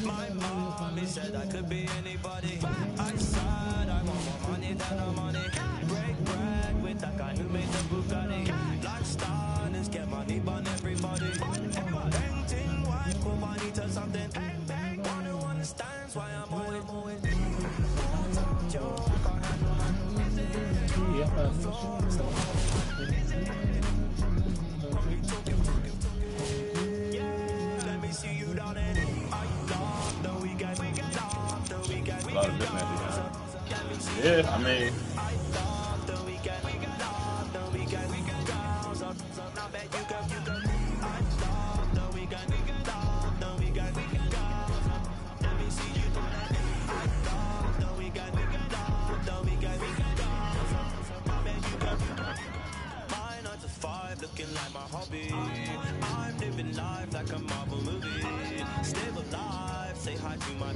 My mommy said I could be anybody. I said I want more money than no money. Break bread with that guy who made the Bugatti. Lifestyle is get money on everybody. Painting white, put money to something. Bang bang, one who understands why I'm always. Joe, I can't handle my music. Let me see you down in. A lot of different matches. Yeah, I mean. Looking like my hobby. I'm living life like a Marvel movie. Stay alive, say hi to my.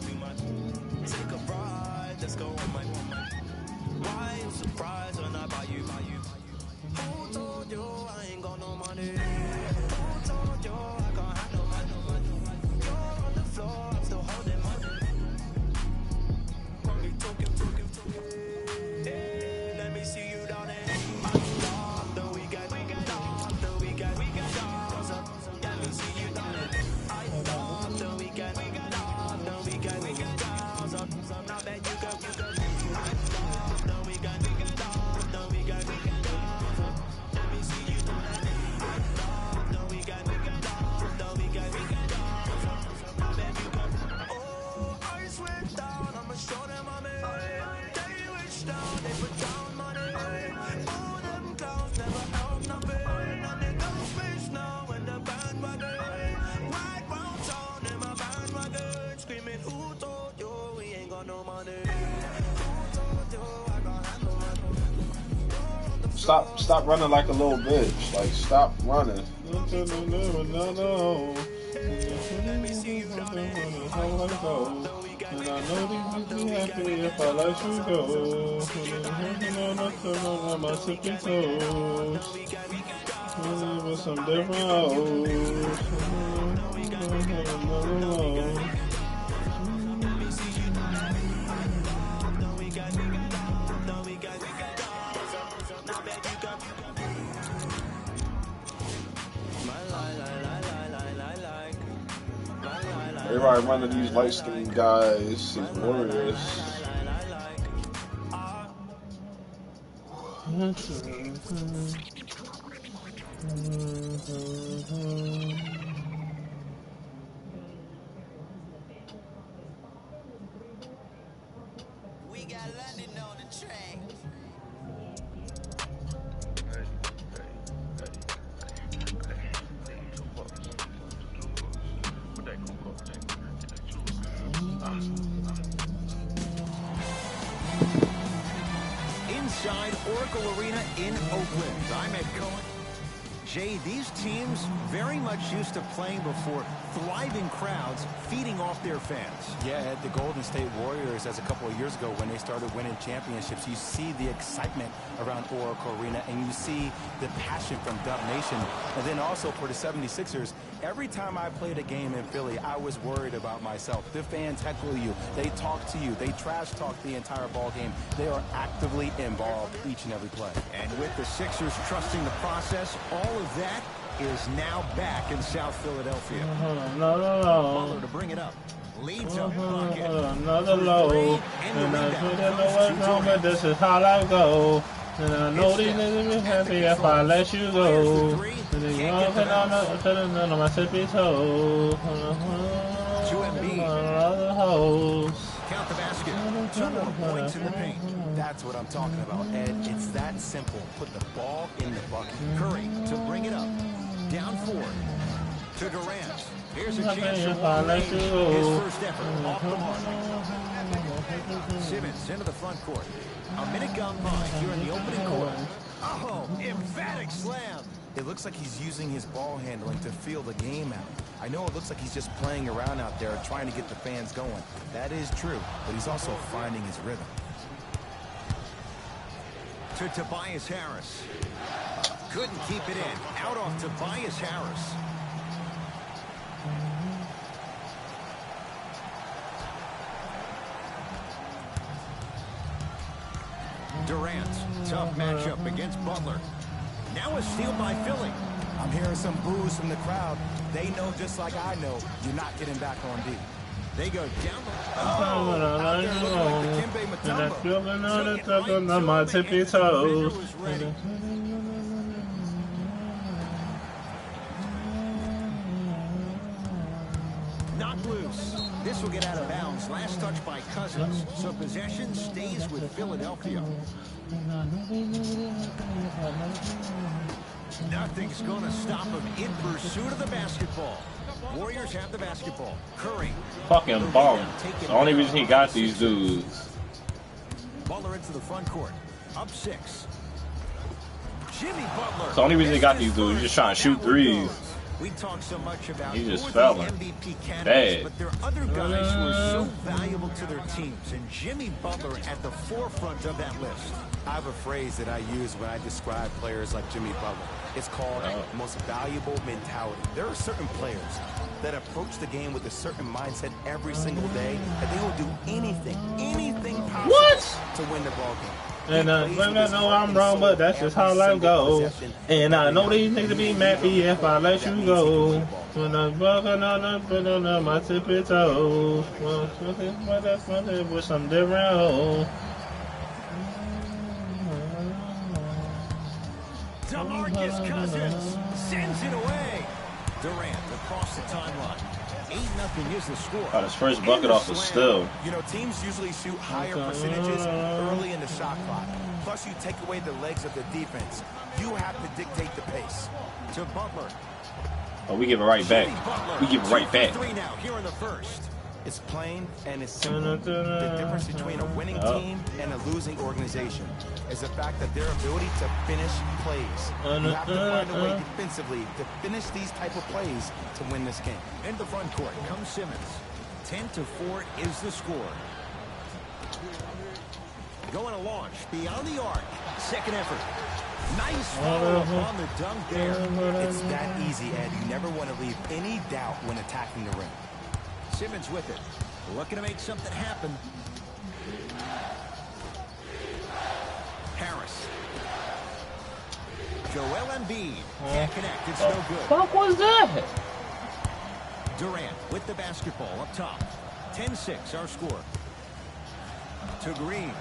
Take a ride, let's go on my. Why you surprised when I buy you? Who told you I ain't got no money? Who told you I can't handle my money? You're on the floor, I'm still holding money. Money talking. Hey, let me see you down there. Stop running like a little bitch. Like, stop running. No. Let me see you down there. And I know these be happy if I let you go. On my sippy toes. With some different hoes. Everybody running these light-skinned guys, these warriors. We got London on the track. Inside Oracle Arena in Oakland, I'm Ed Cohen. Jay, these teams very much used to playing before thriving crowds feeding off their fans. Yeah, at the Golden State Warriors, as a couple of years ago when they started winning championships, you see the excitement around Oracle Arena and you see the passion from Dub Nation. And then also for the 76ers, every time I played a game in Philly, I was worried about myself. The fans heckle you, they talk to you, they trash talk the entire ball game. They are actively involved each and every play. And with the Sixers trusting the process, all of that is now back in South Philadelphia. Butler to bring it up. Leads up bucket. Another low. And I don't know what's wrong, but this is how I go. And I know these niggas be happy if I let you go. And they walking on my sippy toes. Other hoes. Count the basket. 2 more points in the paint. That's what I'm talking about, Ed. It's that simple. Put the ball in the bucket. Curry to bring it up. Down 4. To Durant. Here's a chance to walk away. His first effort off the mark. Simmons into the front court. A minute gone by here in the opening quarter. Oh, emphatic slam. It looks like he's using his ball handling to feel the game out. I know it looks like he's just playing around out there trying to get the fans going. That is true, but he's also finding his rhythm. To Tobias Harris. Couldn't keep it in. Out off Tobias Harris. Durant, tough matchup against Butler. Now a steal by Philly. I'm hearing some boos from the crowd. They know just like I know you're not getting back on D. They go down the... Out there looking like the Kimbe on my tippy toes. Knocked loose. This will get out of bounds. Last touch by Cousins. So possession stays with Philadelphia. Nothing's going to stop him in pursuit of the basketball. Warriors have the basketball. Curry. Fucking bum. The only reason he got these dudes. Butler into the front court. Up 6. Jimmy Butler. It's the only reason he got these dudes. He's just trying to shoot threes. We talk so much about He just who are fell the in. MVP candidates, Bad. but there are other guys who are so valuable to their teams, and Jimmy Butler at the forefront of that list. I have a phrase that I use when I describe players like Jimmy Butler. It's called most valuable mentality. There are certain players that approach the game with a certain mindset every single day, and they will do anything possible to win the ball game. And I know I'm wrong, but that's just how life goes. And I know these niggas be mad if I let you go. When I'm bugging on my tippy toes. Well, something with some different hoes. DeMarcus Cousins sends it away. Durant across the timeline. 8-0 is the score. Got his first bucket off the steal. You know, teams usually shoot higher percentages early in the shot clock. Plus, you take away the legs of the defense. You have to dictate the pace. To Butler. Oh, we give it right back. We give it right back. 3 now here in the first. It's plain and it's simple. The difference between a winning team and a losing organization is the fact that their ability to finish plays. You have to find a way defensively to finish these type of plays to win this game. In the front court comes Simmons. 10-4 is the score. Going to launch beyond the arc. Second effort. Nice follow-up on the dunk there. It's that easy, Ed. You never want to leave any doubt when attacking the rim. Simmons with it. Looking to make something happen. Harris. Joel Embiid. Can't connect. It's no good. What was that? Durant with the basketball up top. 10-6 our score. To Green.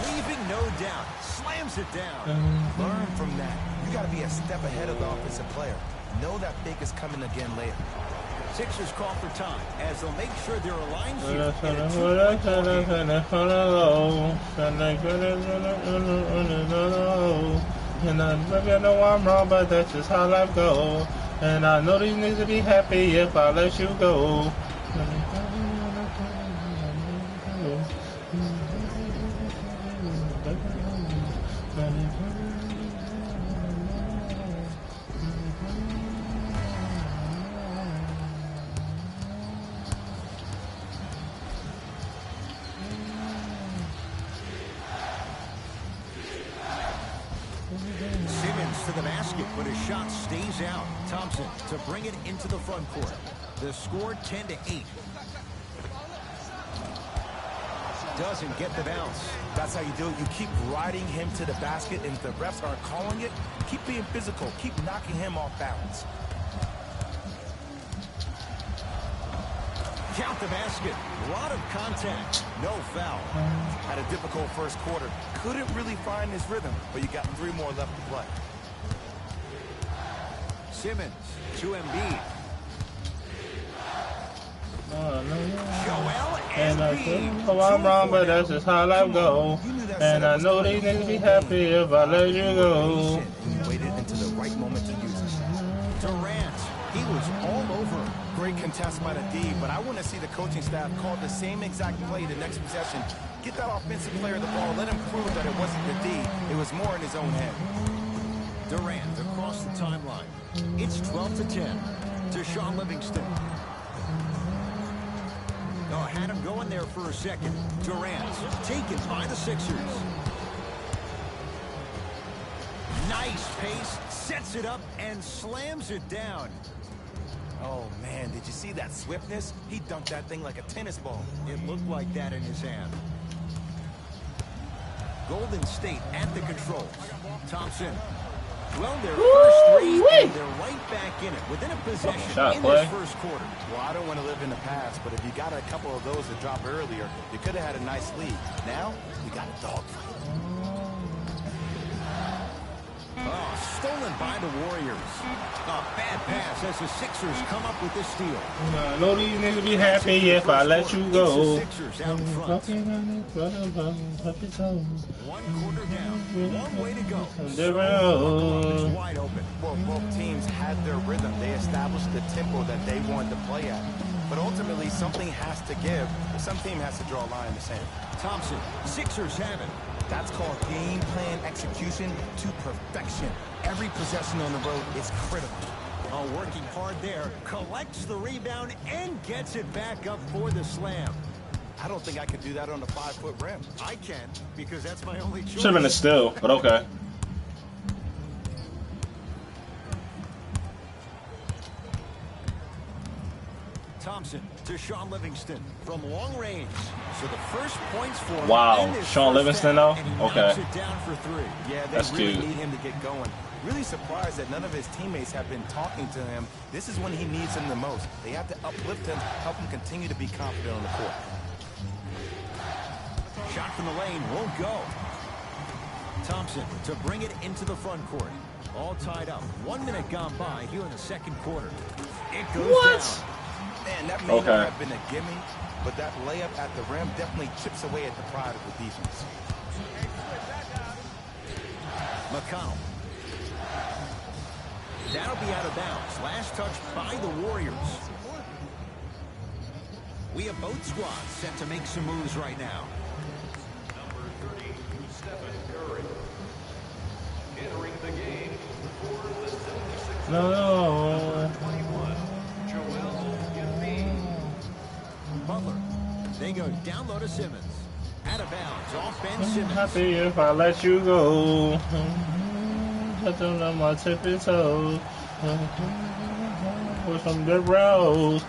Leaving no doubt. Slams it down. Learn from that. You got to be a step ahead of the offensive player. Know that big is coming again later. Sixers call for time as they'll make sure they're aligned here. And I know I'm wrong, but that's just how life goes. And I know these niggas will be happy if I let you go. Simmons to the basket, but his shot stays out. Thompson to bring it into the front court. The score 10-8. Doesn't get the bounce. That's how you do it. You keep riding him to the basket, and if the refs aren't calling it, keep being physical. Keep knocking him off balance. Count the basket. A lot of contact. No foul. Had a difficult first quarter. Couldn't really find his rhythm, but you got 3 more left to play. Simmons to Embiid. Joel And I Embiid. know I'm wrong, but that's just how life goes. And I know these niggas be happy if I let you go. You waited until the right moment to use it. Durant. He was all over. Great contest by the D, but I want to see the coaching staff call the same exact play the next possession. Get that offensive player the ball. Let him prove that it wasn't the D. It was more in his own head. Durant across the timeline. It's 12-10 to Sean Livingston. Oh, had him going there for a second. Durant taken by the Sixers. Nice pace, sets it up, and slams it down. Oh, man, did you see that swiftness? He dunked that thing like a tennis ball. It looked like that in his hand. Golden State at the controls. Thompson. Well, their first three, and they're right back in it, within a possession in this first quarter. Well, I don't want to live in the past, but if you got a couple of those to drop earlier, you could have had a nice lead. Now, you got a dogfight. Oh, stolen by the Warriors. A bad pass as the Sixers come up with this steal. I know these niggas be happy if I let you go. Sixers out in front. One quarter down. Long way to go. Wide open. Well, both teams had their rhythm. They established the tempo that they wanted to play at. But ultimately, something has to give. Some team has to draw a line in the sand. Thompson, Sixers have it. That's called game plan execution to perfection. Every possession on the road is critical. Oh, working hard there. Collects the rebound and gets it back up for the slam. I don't think I could do that on a 5-foot rim. I can, because that's my only choice. Should have been a steal, but okay. Thompson to Sean Livingston from long range. So the first points for him. Wow, Sean Livingston though? Okay. It down for three. Yeah, they That's really cute. need him to get going. Really surprised that none of his teammates have been talking to him. This is when he needs him the most. They have to uplift him, help him continue to be confident on the court. Shot from the lane won't go. Thompson to bring it into the front court. All tied up. 1 minute gone by here in the second quarter. It goes down. Man, that may not have been a gimme, but that layup at the rim definitely chips away at the pride of the defense. McConnell. That'll be out of bounds. Last touch by the Warriors. We have both squads set to make some moves right now. Number 30, Stephen Curry. Entering the game for the 76ers. No. 21, Joel Embiid. Butler. They go down low to Simmons. Out of bounds. Off Ben Simmons. Happy if I let you go. Touching on my tippy toes. With some good rolls.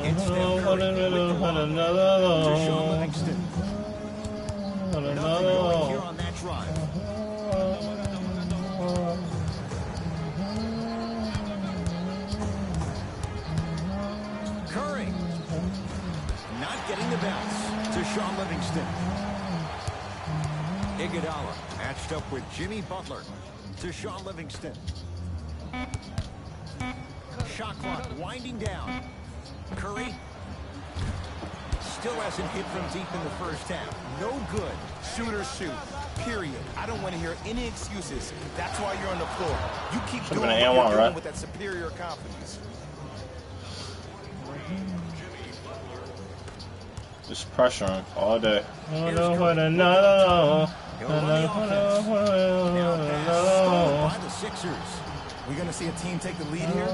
It's Steph Curry with the lob to Sean Livingston. Nothing going here on that drive. Curry. Not getting the bounce to Sean Livingston. Iguodala matched up with Jimmy Butler to Sean Livingston. Shot clock winding down. Curry still hasn't hit from deep in the first half. No good. Shoot or shoot, period. I don't want to hear any excuses. That's why you're on the floor. You keep doing what you're doing with that superior confidence. Just pressuring all day. No. By the Sixers. We're going to see a team take the lead here.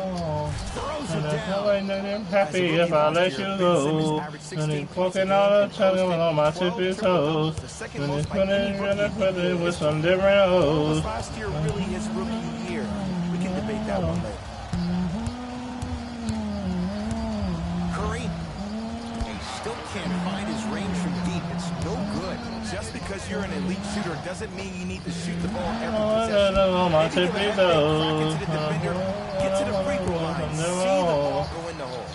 Throws it down. Happy if I let you go. And he's poking all the time on my tippy toes. And he's putting with some different O's. Last year really his rookie year. We can debate that one later. Curry. He still can't find his range from deep. It's no good. Just because you're an elite shooter doesn't mean you need to shoot the ball every possession. On my tippy toes. Get to the free throw line. See the ball go in the hole.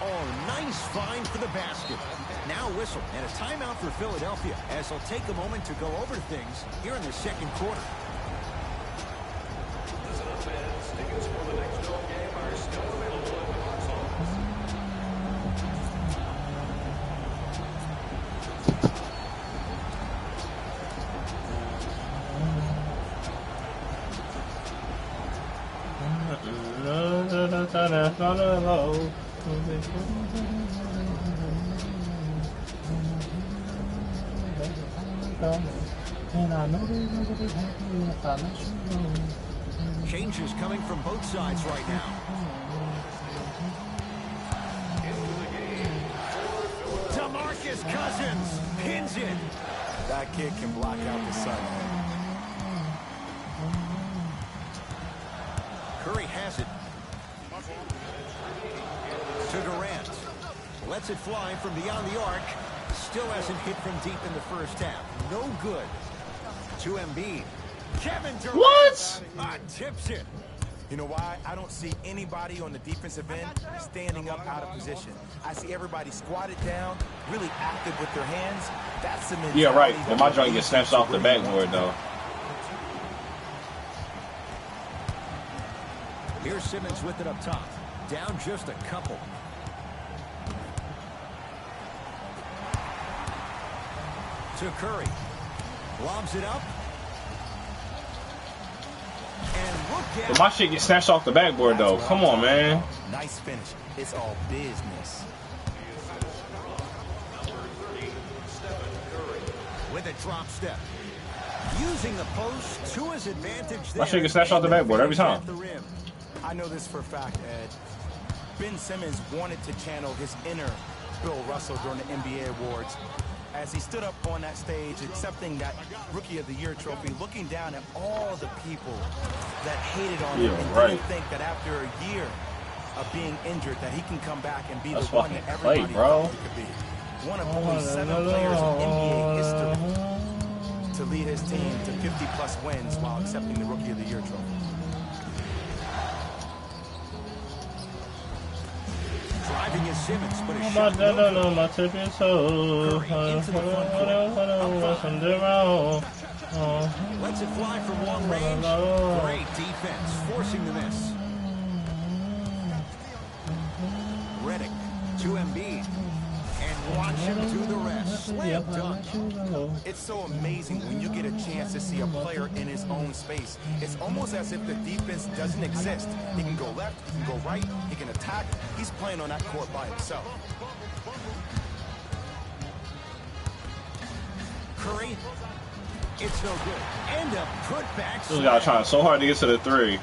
Oh, nice find for the basket. Now whistle and a timeout for Philadelphia as they'll take a moment to go over things here in the second quarter. Listen up, fans. Tickets for the next home game are still available at the box office. Changes coming from both sides right now. DeMarcus Cousins pins it. That kid can block out the sun. Curry has it. To Durant. Lets it fly from beyond the arc. Still hasn't hit from deep in the first half. No good. To Embiid. Kevin Durant. What? Tips it. You know why? I don't see anybody on the defensive end standing up out of position. I see everybody squatted down, really active with their hands. That's the mentality. Yeah, right. But my joint gets snatched off the backboard, though. Here's Simmons with it up top. Down just a couple. To Curry. Lobs it up. And look at But my shit gets snatched off the backboard, though. Come on, man. Nice finish. It's all business. with a drop step. Using the post to his advantage there. My shit gets snatched off the backboard every time. I know this for a fact, Ed. Ben Simmons wanted to channel his inner Bill Russell during the NBA awards as he stood up on that stage accepting that Rookie of the Year trophy, looking down at all the people that hated on him and didn't think that after a year of being injured that he can come back and be the one that everybody thought he could be. One of only 7 players in NBA history to lead his team to 50-plus wins while accepting the Rookie of the Year trophy. Driving is Simmons, but his shot Curry into the front court. Lets it fly from long range. Great defense, forcing the miss. Redick to Embiid. And watch him do the rest. Slam dunk. It's so amazing when you get a chance to see a player in his own space. It's almost as if the defense doesn't exist. He can go left, he can go right, he can attack. He's playing on that court by himself. Curry. It's no good. And a putback. This guy trying so hard to get to the 3.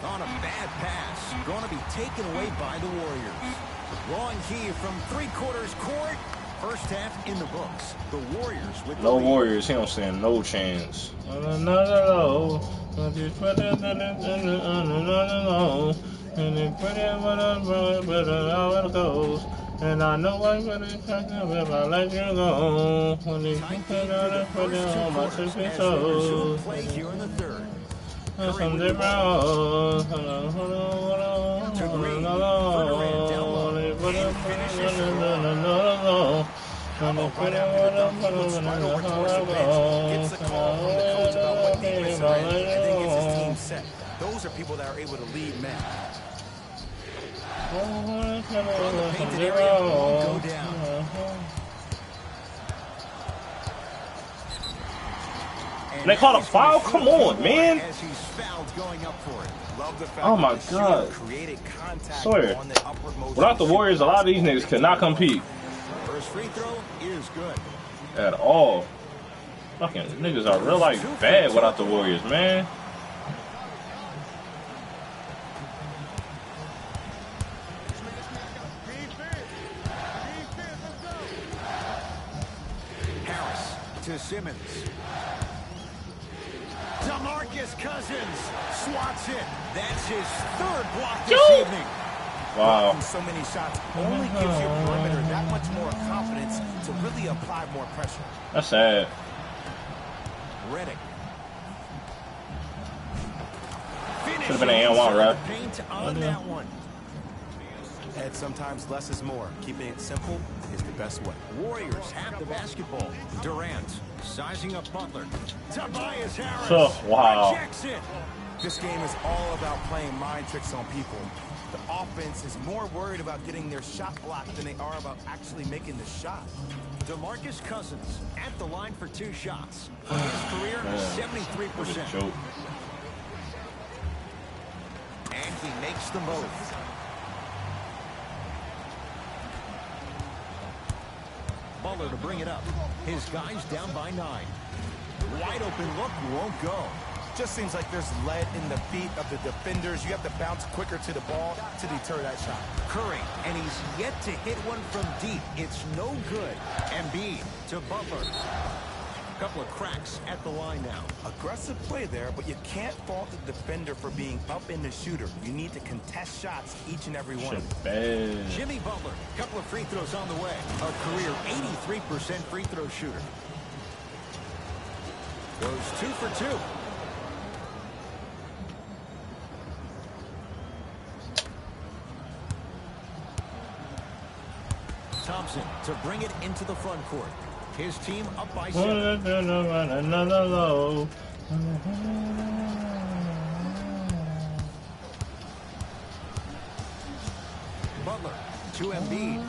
On a bad pass. Going to be taken away by the Warriors. Long key from 3/4 court. First half in the books. The Warriors with the No lead. Warriors, he don't stand no chance. And I know I'm gonna talk about I let you go. When you put it on my sister toes. Play here in the third. Someday round. To Green. Ferdinand down low. And finishes strong. Gets the call from the coach about what defense they're in, and then gets his team set. Those are people that are able to lead men. From the painted area, won't go down. They called a foul? Come on, man. As he's fouled going up for it. Love the fact Oh my that the God. shooter created contact Swear. on the upward motion. Without the Warriors, a lot of these niggas could not compete First free throw is good. at all. Fucking niggas are real like bad without the Warriors, man. Harris to Simmons. DeMarcus Cousins swats it. That's his third block this evening. Wow. From so many shots only gives your perimeter that much more confidence to really apply more pressure. That's sad. Redick. Should've been an and one, right? Paint on that one. And sometimes less is more. Keeping it simple is the best way. Warriors have the basketball. Durant sizing up Butler. Tobias Harris. Oh, wow. Rejects it. This game is all about playing mind tricks on people. The offense is more worried about getting their shot blocked than they are about actually making the shot. DeMarcus Cousins at the line for 2 shots. For his career, What a 73%. joke. And he makes the move. Butler to bring it up. His guys down by 9. Wide open look, won't go. Just seems like there's lead in the feet of the defenders. You have to bounce quicker to the ball to deter that shot. Curry, and he's yet to hit one from deep. It's no good. Embiid to Butler. A couple of cracks at the line now. Aggressive play there, but you can't fault the defender for being up in the shooter. You need to contest shots each and every one. Bad. Jimmy Butler, a couple of free throws on the way. A career 83% free throw shooter. Goes 2 for 2. Thompson to bring it into the front court. His team up by 7. Another low. Butler to Embiid.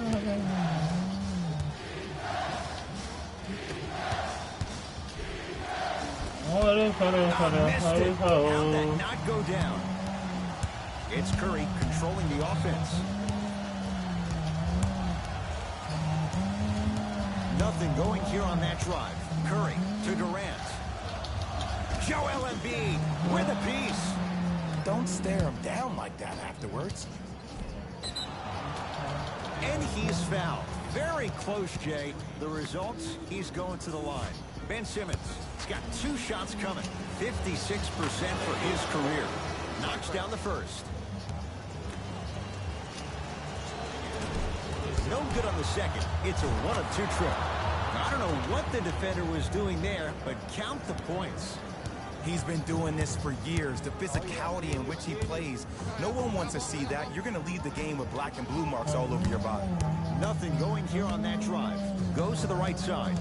Missed it. How'd that not go down? It's Curry controlling the offense. Nothing going here on that drive. Curry to Durant. Joel Embiid with a piece. Don't stare him down like that afterwards. And he's fouled. Very close, Jay. The results, he's going to the line. Ben Simmons, he's got 2 shots coming. 56% for his career. Knocks down the first. No good on the second. It's a 1-of-2 trip. I don't know what the defender was doing there, but count the points. He's been doing this for years. The physicality in which he plays. No one wants to see that. You're going to leave the game with black and blue marks all over your body. Nothing going here on that drive. Goes to the right side.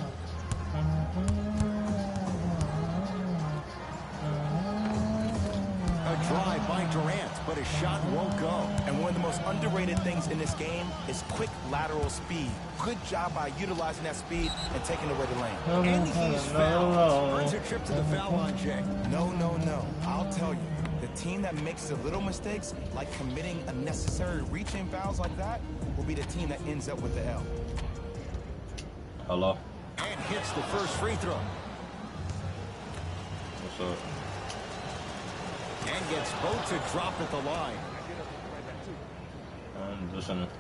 A drive by Durant, but his shot won't go. And one of the most underrated things in this game is quick lateral speed. Good job by utilizing that speed and taking away the lane. And he's fouled. Earns a trip to the foul line, Jay. No, no, no. I'll tell you, the team that makes the little mistakes, like committing unnecessary reach-in fouls like that, will be the team that ends up with the L. Hello. And hits the first free throw. What's up? And gets both to drop at the line.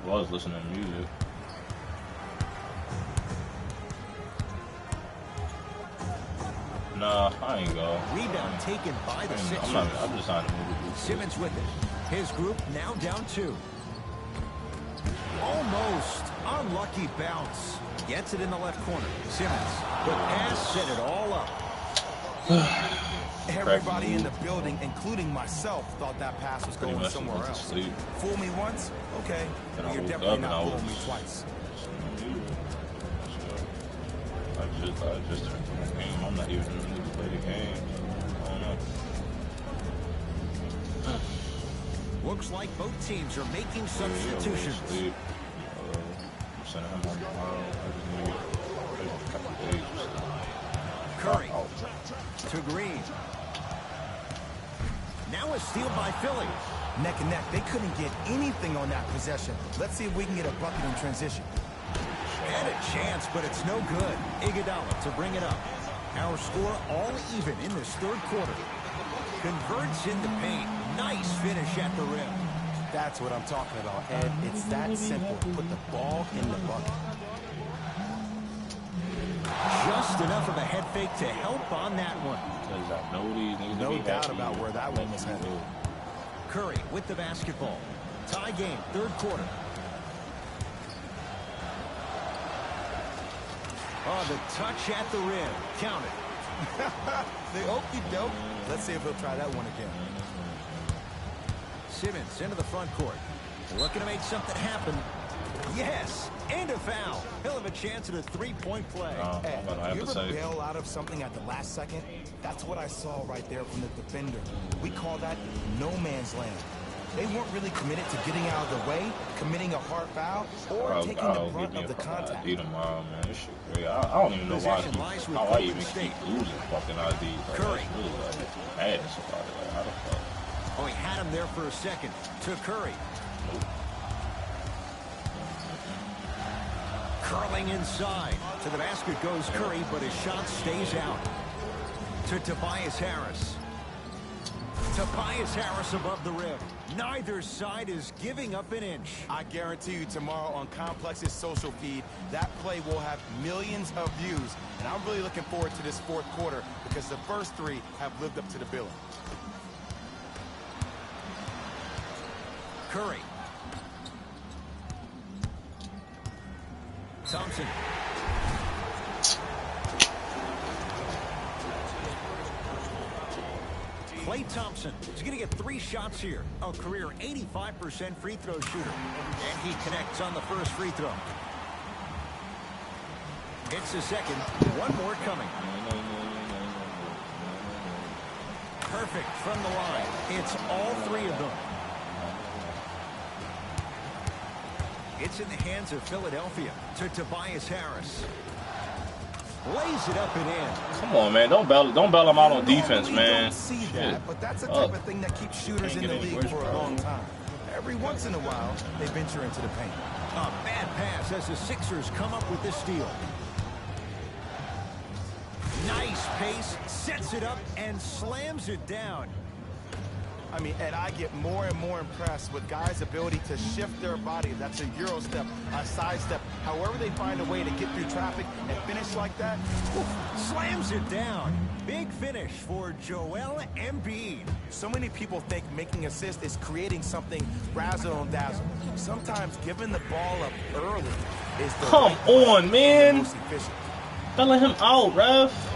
Was listening to music. Nah, I ain't go. Rebound taken by the Sixers. I'm just trying to move it. Simmons with it. His group now down 2. Almost. Unlucky bounce. Gets it in the left corner. Simmons. The pass set it all up. Everybody in the building, including myself, thought that pass was going somewhere else. Fool me once? Okay. You're definitely not fooling me twice. I just turned the game. I'm not even really to play the game. I don't know. Looks like both teams are making substitutions. Curry to Green. Now a steal by Philly. Neck and neck. They couldn't get anything on that possession. Let's see if we can get a bucket in transition. And a chance, but it's no good. Iguodala to bring it up. Our score all even in this third quarter. Converts in the paint. Nice finish at the rim. That's what I'm talking about, Ed. It's that simple. Put the ball in the bucket. Just enough of a head fake to help on that one. No doubt about where that one was headed. Curry with the basketball. Tie game, third quarter. Oh, the touch at the rim. Count it. The okey-doke. Let's see if he'll try that one again. Simmons into the front court. Looking to make something happen. Yes, and a foul. He'll have a chance at a three-point play. You ever bail out of something at the last second? That's what I saw right there from the defender. We call that no man's land. They weren't really committed to getting out of the way, committing a hard foul, or taking the brunt of the contact. I don't even know how I even keep losing fucking IDs. Curry. Really mad at somebody. Like, how the fuck? Oh, he had him there for a second. To Curry. Curling inside. To the basket goes Curry, but his shot stays out. To Tobias Harris. Tobias Harris above the rim. Neither side is giving up an inch. I guarantee you tomorrow on Complex's social feed, that play will have millions of views. And I'm really looking forward to this fourth quarter because the first three have lived up to the billing. Curry. Thompson. Klay Thompson is going to get 3 shots here. A career 85% free throw shooter. And he connects on the first free throw. It's the second. One more coming. Perfect from the line. It's all 3 of them. It's in the hands of Philadelphia to Tobias Harris. Lays it up and in. Come on, man. Don't bail him out on defense, man. Don't see that, but that's the type of thing that keeps shooters in the league for a long time. Every once in a while, they venture into the paint. A bad pass as the Sixers come up with the steal. Nice pace, sets it up, and slams it down. I mean, Ed, I get more and more impressed with guys' ability to shift their body. That's a Euro step, a side step. However they find a way to get through traffic and finish like that. Slams it down. Big finish for Joel Embiid. So many people think making assists is creating something razzle and dazzle. Sometimes giving the ball up early is the Come on, man. most efficient. Bailing him out, ref.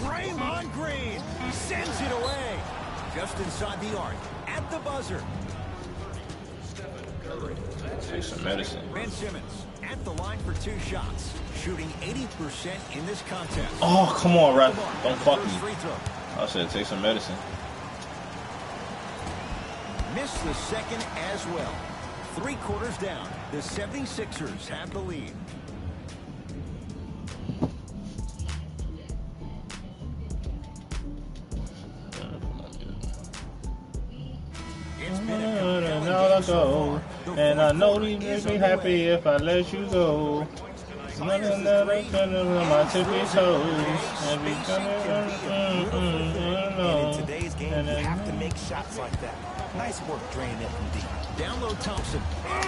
Draymond Green sends it away. Just inside the arc. At the buzzer. Take some medicine. Ben Simmons at the line for 2 shots. Shooting 80% in this contest. Oh, come on, ref. Don't fuck First me. free throw. I said take some medicine. Missed the second as well. 3 quarters down. The 76ers have the lead. It's been a compelling game so far. The And I know fourth these quarter make is me underway. happy if I let you go. Nothing that I can do on my tippy toes. And we And in today's game, you have to make shots like that. Nice work draining it from deep. Download Thompson.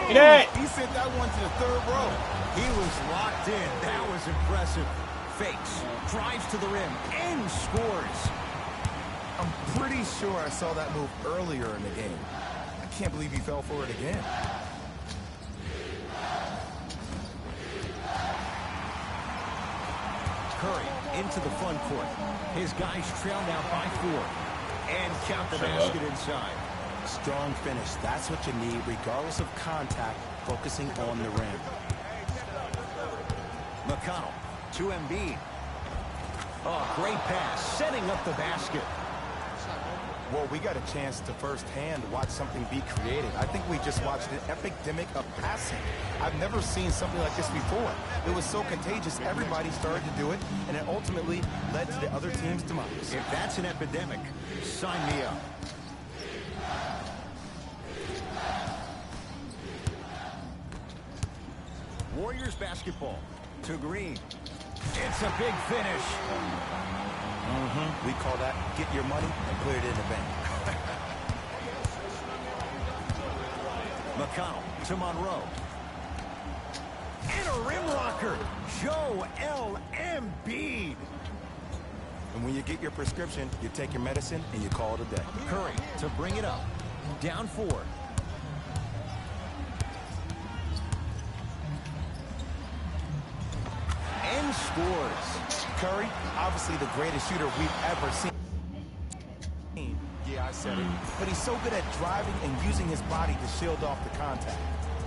Yeah. He sent that one to the 3rd row. He was locked in. That was impressive. Fakes, drives to the rim, and scores. I'm pretty sure I saw that move earlier in the game. I can't believe he fell for it again. Curry into the front court. His guys trail now by 4. And count the basket inside. Strong finish. That's what you need, regardless of contact, focusing on the rim. McConnell to Embiid. Oh, great pass, setting up the basket. Well, we got a chance to firsthand watch something be created. I think we just watched an epidemic of passing. I've never seen something like this before. It was so contagious, everybody started to do it, and it ultimately led to the other team's demise. If that's an epidemic, sign me up. Warriors basketball to Green. It's a big finish. We call that get your money and put it in the bank. McConnell to Monroe. And a rim rocker. Joel Embiid. And when you get your prescription, you take your medicine and you call it a day. Curry to bring it up. Down 4. And scores. Curry, obviously the greatest shooter we've ever seen. Yeah, I said it. But he's so good at driving and using his body to shield off the contact.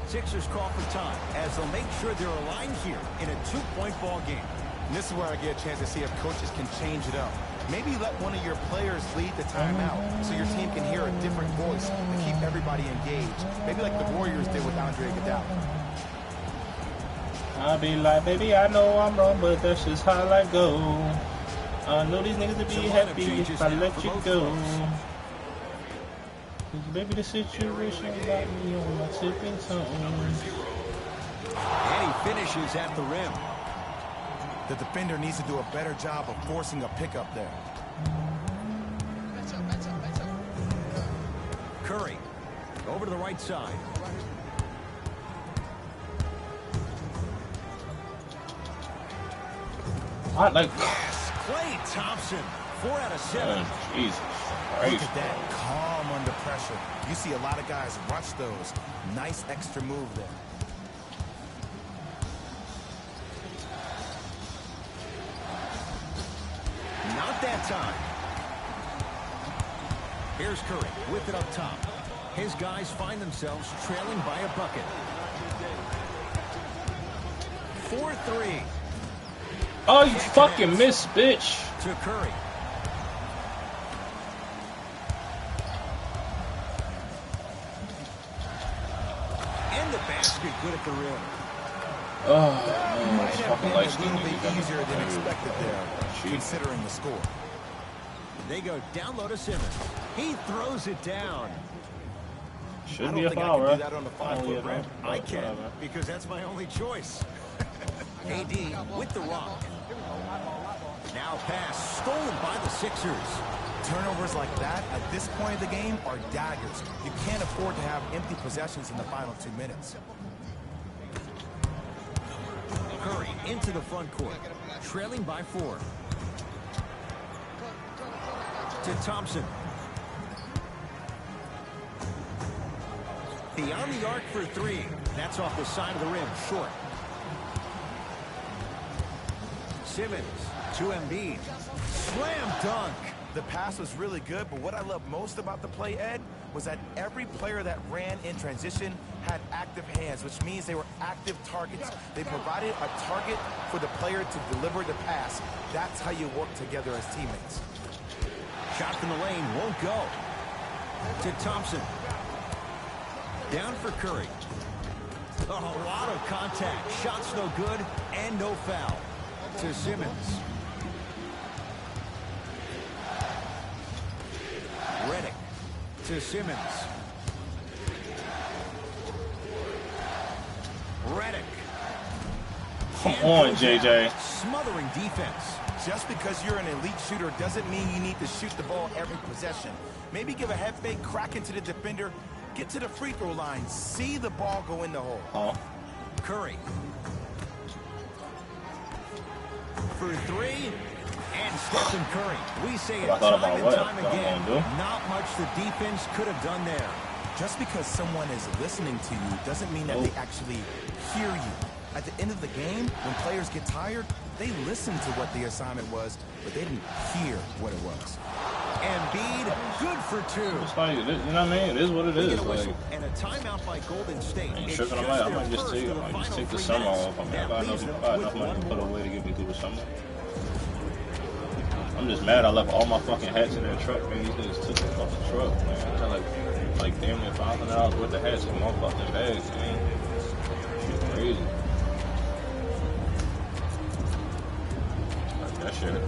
Sixers call for time as they'll make sure they're aligned here in a 2-point ball game. And this is where I get a chance to see if coaches can change it up. Maybe let one of your players lead the timeout so your team can hear a different voice and keep everybody engaged. Maybe like the Warriors did with Andre Iguodala. I'll be like, baby, I know I'm wrong, but that's just how life go. I know these niggas will be happy if I let you go. Baby, the situation got me on my tipping toes. And he finishes at the rim. The defender needs to do a better job of forcing a pickup there. Curry, over to the right side. I like. Klay Thompson, 4 out of 7. Jesus Look Christ. at that, calm under pressure. You see a lot of guys rush those. Nice extra move there. Not that time. Here's Curry with it up top. His guys find themselves trailing by a bucket. 4-3 Oh, you fucking missed, bitch. to Curry. And the basket good at the rim. Oh, man, it's Might have fucking been light a skin. little bit easier than expected there, considering the score. They go down low to Simmons. He throws it down. Should I be don't a think I foul, can do right? that on the Only 5-foot a rim. foul. I can, Whatever. because that's my only choice. KD with the rock. Now pass stolen by the Sixers. Turnovers like that at this point of the game are daggers. You can't afford to have empty possessions in the final 2 minutes. Curry into the front court, trailing by 4. To Thompson. Beyond the arc for 3. That's off the side of the rim, short. Simmons to Embiid. Slam dunk. The pass was really good, but what I love most about the play, Ed, was that every player that ran in transition had active hands, which means they were active targets. They provided a target for the player to deliver the pass. That's how you work together as teammates. Shot from the lane won't go. To Thompson. Down for Curry. Oh, a lot of contact. Shots no good and no foul. To Simmons. Redick to Simmons. Redick. Come on, JJ. Smothering defense. Just because you're an elite shooter doesn't mean you need to shoot the ball every possession. Maybe give a head fake, crack into the defender, get to the free throw line, see the ball go in the hole. Oh. Curry. For 3. And Stephen Curry. We say it I thought time about and what time I'm again. gonna do. Not much the defense could have done there. Just because someone is listening to you doesn't mean that they actually hear you. At the end of the game, when players get tired, they listen to what the assignment was, but they didn't hear what it was. Embiid, good for 2. It's like, you know what I mean? It is what it We is. get a Like, whistle and a timeout by Golden State. I ain't It's tripping. I just might their just first take, of the I might just final take the 3 summer minutes. off. I mean, That I got leaves enough, them with money to put one away to get me through the summer. I'm just mad I left all my fucking hats in that truck, man. These niggas took the fucking truck, man. I got like damn near $500 worth of hats in one fucking bag, man. Shit crazy. Like that shit.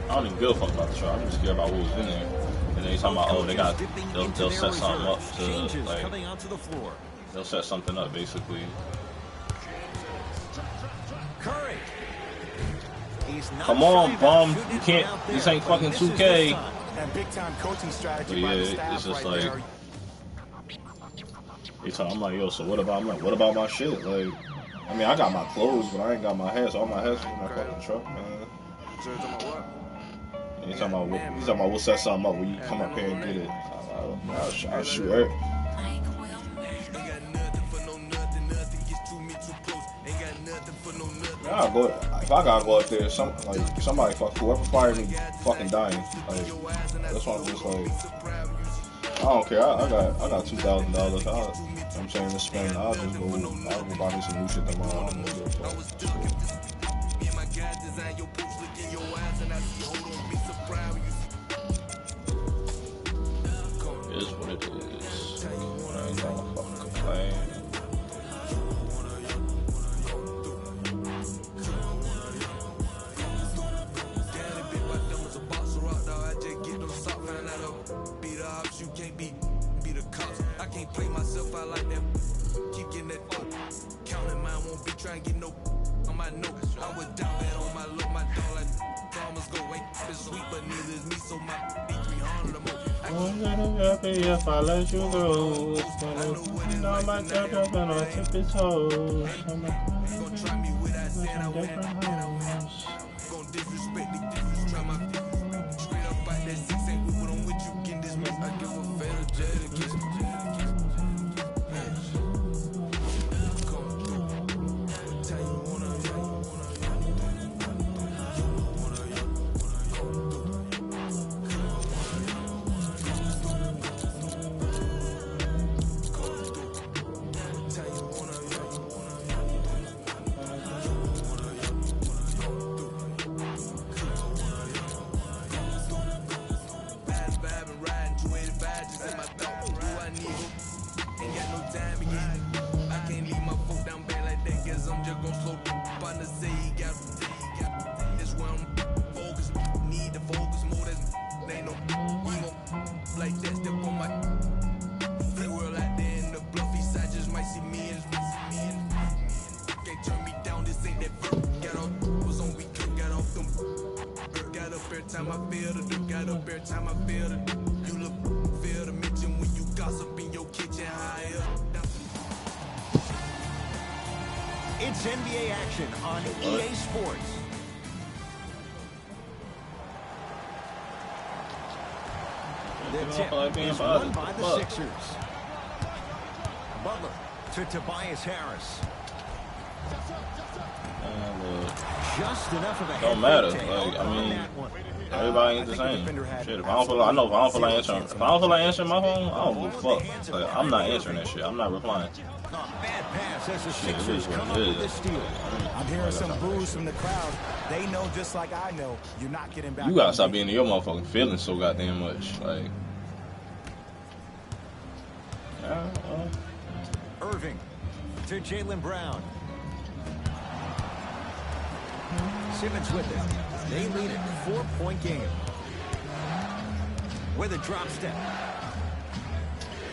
I don't even give a fuck about the truck. I'm just scared about what was in there. And then you talking about, oh, they got, they'll set something up to, Changes like, coming onto the floor. they'll set something up, basically. Curry. He's not Come on, shy about bum. shooting You it can't, from out this there, ain't but fucking misses 2K. this time. And big-time coaching strategy But by the yeah, staff it's just right like, there. I'm like, yo, so what about my shit? Like, I mean, I got my clothes, but I ain't got my hats. All my hats is in my fucking truck, man. So you're talking about what? And he's talking about we'll set something up where you come up here and get it. I'll shoot her. Ain't got nothing for no nothing. Nothing gets to me too close. Ain't got nothing for no nothing. I'll go. If I gotta go up there, somebody whoever fired me, fucking dying. Like, that's why I'm just like, I don't care. I got $2,000. I'm saying to spend. I'll go buy me some new shit tomorrow. I don't give a fuck. Me and my guys design your boots, look in your eyes, and I see, hold on, be surprised when you It is what it is. I ain't gonna fucking complain. I can't play myself out like that. Keep getting that counting mine, won't be trying to get no on my note. I was down bad on my low. my dog like farmers go wake up and sweet, but neither is me, so my D300 I'm I'm gonna happy if I let you go. You know my girl just gonna tip his toes. I'm gonna try me without saying I win. different hoes. Gonna disrespect the try my straight up out that 6 ain't with what I'm with you can dismiss. I give a fatal jail to kiss. It's NBA action on EA Sports. The tip is won by the Sixers. Butler to Tobias Harris. Just enough of a Don't matter. Like, I mean, everybody ain't the same. Shit, if I don't feel like, I know if I don't feel like answering, if I don't feel like answering my phone, I don't give a fuck. Like, I'm not answering that shit. I'm not replying. Bad pass as the Sixers come up with this steal. I'm hearing some boos from the crowd. They know just like I know you're not getting back. You gotta stop being in your motherfucking feelings so goddamn much. Like, Irving to Jaylen Brown. Simmons with it. They lead it. 4-point game. With a drop step.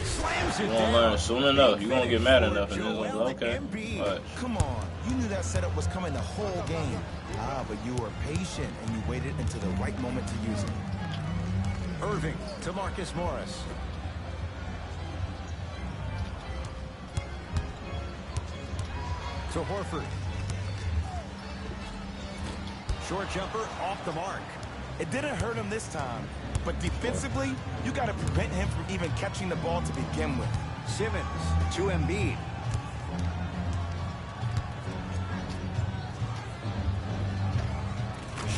Slams it you won't learn soon enough. You're gonna get mad enough and then okay. But come on. You knew that setup was coming the whole game. But you were patient and you waited until the right moment to use it. Irving to Marcus Morris. To Horford. Short jumper off the mark. It didn't hurt him this time, but defensively, you got to prevent him from even catching the ball to begin with. Simmons to Embiid.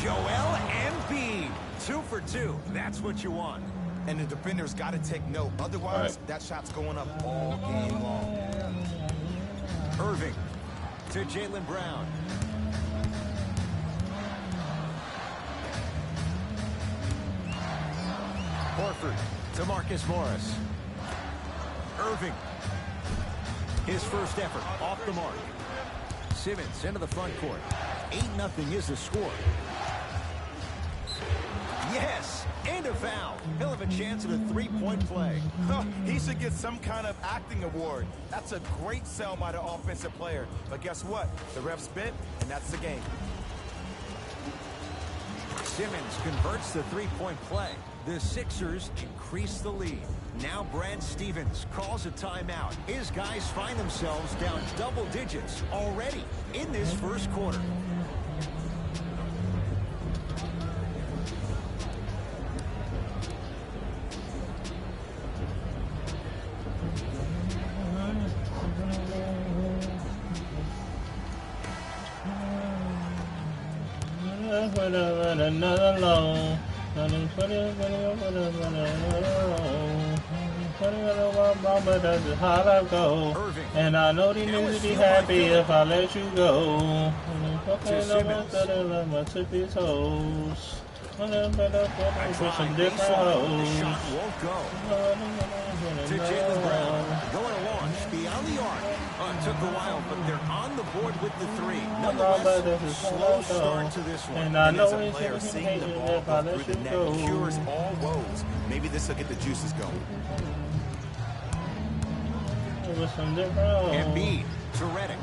Joel Embiid. 2 for 2. That's what you want. And the defenders got to take note. Otherwise, that shot's going up all game long. Irving to Jaylen Brown. Horford to Marcus Morris. Irving. His first effort off the mark. Simmons into the front court. 8-0 is the score. Yes, and a foul. He'll have a chance at a 3-point play. He should get some kind of acting award. That's a great sell by the offensive player. But guess what? The ref's bent, and that's the game. Simmons converts the 3-point play. The Sixers increase the lead. Now Brad Stevens calls a timeout. His guys find themselves down double digits already in this first quarter. Another long. That's how I go. And I know these niggas be happy if I let you go. My tippy toes. With some different hoes. To Jaylen Brown. Going to launch beyond the arc. Took a while, but they're on the board with the 3. Nonetheless, slow start to this one. And I know As a player, seeing the ball go through the net cures all woes. Maybe this will get the juices going. With some different hoes. Embiid to Redick.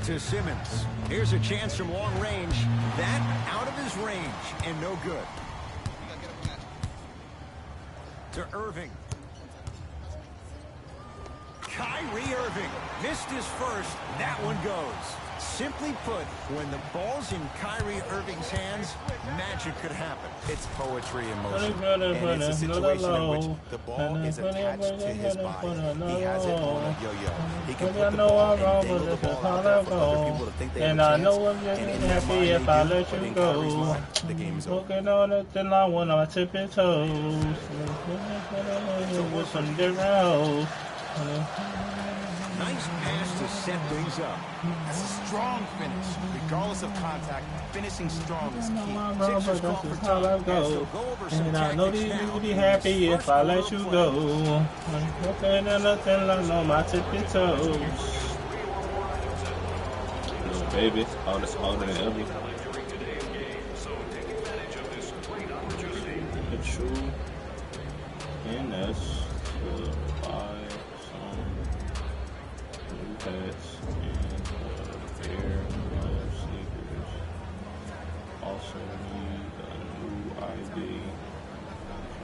To Simmons. Here's a chance from long range. That out of his range and no good. To Irving. Kyrie Irving missed his first. That one goes. Simply put, when the ball's in Kyrie Irving's hands, magic could happen. It's poetry in motion, and it's a situation in which the ball is attached to his body. He has it on a yo-yo. He can put the ball and dangle the ball out there for other people to think they have a chance. And I know I'm just happy if I let you go. The game is over. Looking on it, then I want to tip your toes. With some different hoes. Nice pass to set things up. That's a strong finish. Regardless of contact, finishing strong is key. Sixers call for time. Go over some And I know tactics that now. you'll be happy if I let you go. Nothing and nothing like on my tippy toes. Little baby, all this older than ever. The true and that's buy some new hats and pair of sneakers. Also need a new ID